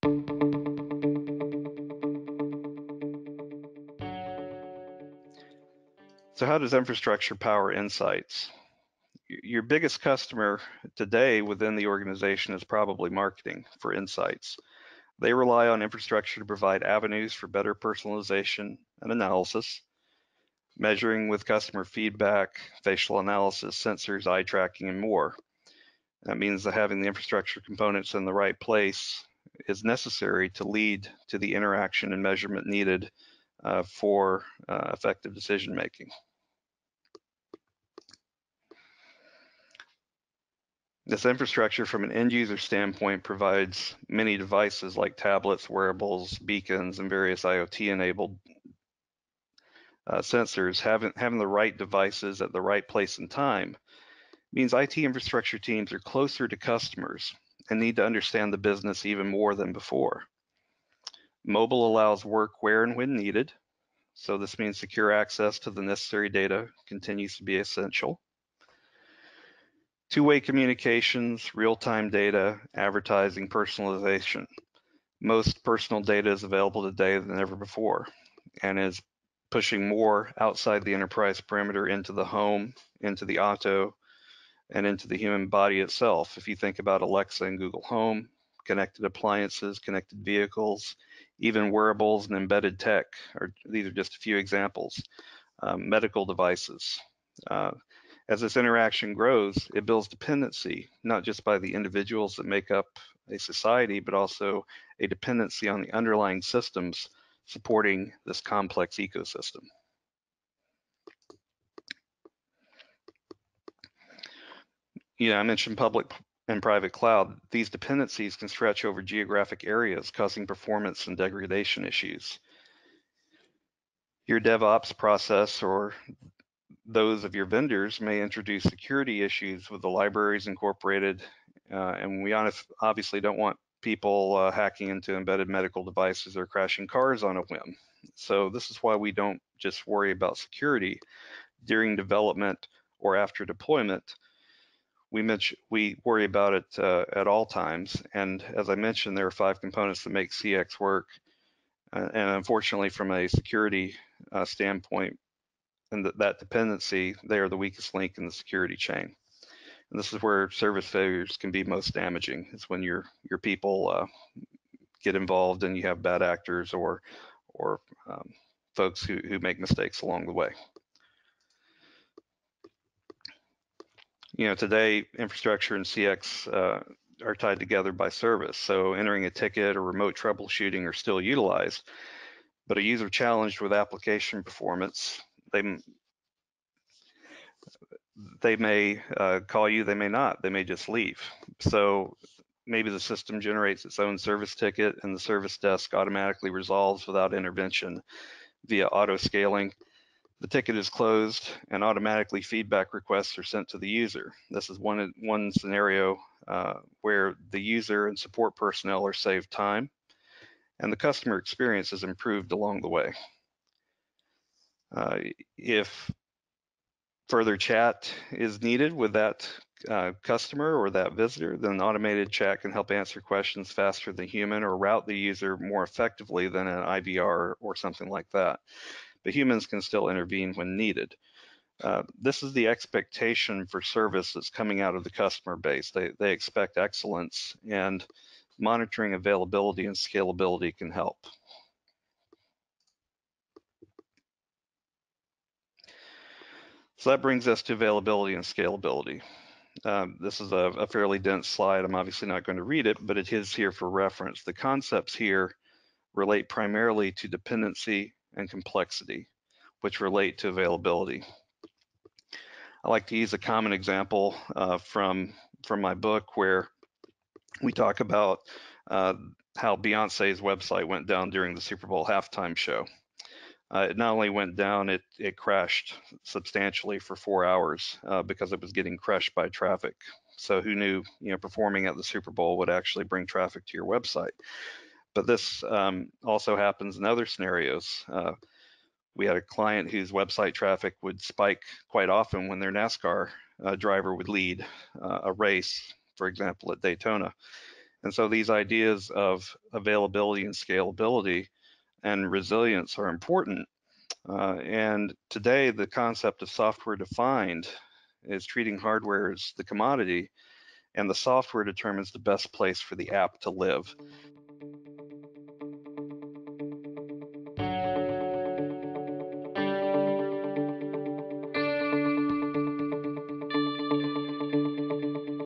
So how does infrastructure power insights? Your biggest customer today within the organization is probably marketing for insights. They rely on infrastructure to provide avenues for better personalization and analysis, measuring with customer feedback, facial analysis, sensors, eye tracking, and more. That means that having the infrastructure components in the right place is necessary to lead to the interaction and measurement needed for effective decision making. This infrastructure from an end user standpoint provides many devices like tablets, wearables, beacons, and various IoT enabled sensors. Having the right devices at the right place and time means IT infrastructure teams are closer to customers and need to understand the business even more than before. Mobile allows work where and when needed, so this means secure access to the necessary data continues to be essential. Two-way communications, real-time data, advertising, personalization. Most personal data is available today than ever before and is pushing more outside the enterprise perimeter into the home, into the auto, and into the human body itself. If you think about Alexa and Google Home, connected appliances, connected vehicles, even wearables and embedded tech, these are just a few examples. Medical devices. As this interaction grows, it builds dependency, not just by the individuals that make up a society, but also a dependency on the underlying systems supporting this complex ecosystem. I mentioned public and private cloud. These dependencies can stretch over geographic areas, causing performance and degradation issues. Your DevOps process or those of your vendors may introduce security issues with the libraries incorporated, and we obviously don't want people hacking into embedded medical devices or crashing cars on a whim. So this is why we don't just worry about security during development or after deployment. We worry about it at all times, and as I mentioned, there are 5 components that make CX work, and unfortunately from a security standpoint, and that dependency, they are the weakest link in the security chain. And this is where service failures can be most damaging, is when your people get involved and you have bad actors or folks who make mistakes along the way. Today, infrastructure and CX are tied together by service. So entering a ticket or remote troubleshooting are still utilized, but a user challenged with application performance, they may call you, they may not, they may just leave. So maybe the system generates its own service ticket and the service desk automatically resolves without intervention via auto scaling. The ticket is closed and automatically feedback requests are sent to the user. This is one scenario where the user and support personnel are saved time and the customer experience is improved along the way. If further chat is needed with that customer or that visitor, then automated chat can help answer questions faster than human or route the user more effectively than an IVR or something like that. But humans can still intervene when needed. This is the expectation for service that's coming out of the customer base. They expect excellence, and monitoring availability and scalability can help. So that brings us to availability and scalability. This is a fairly dense slide. I'm obviously not going to read it, but it is here for reference. The concepts here relate primarily to dependency and complexity, which relate to availability. I like to use a common example from my book where we talk about how Beyonce's website went down during the Super Bowl halftime show. It not only went down, it crashed substantially for 4 hours because it was getting crushed by traffic. So who knew, performing at the Super Bowl would actually bring traffic to your website? But this also happens in other scenarios. We had a client whose website traffic would spike quite often when their NASCAR driver would lead a race, for example, at Daytona. And so these ideas of availability and scalability and resilience are important. And today, the concept of software defined is treating hardware as the commodity, and the software determines the best place for the app to live.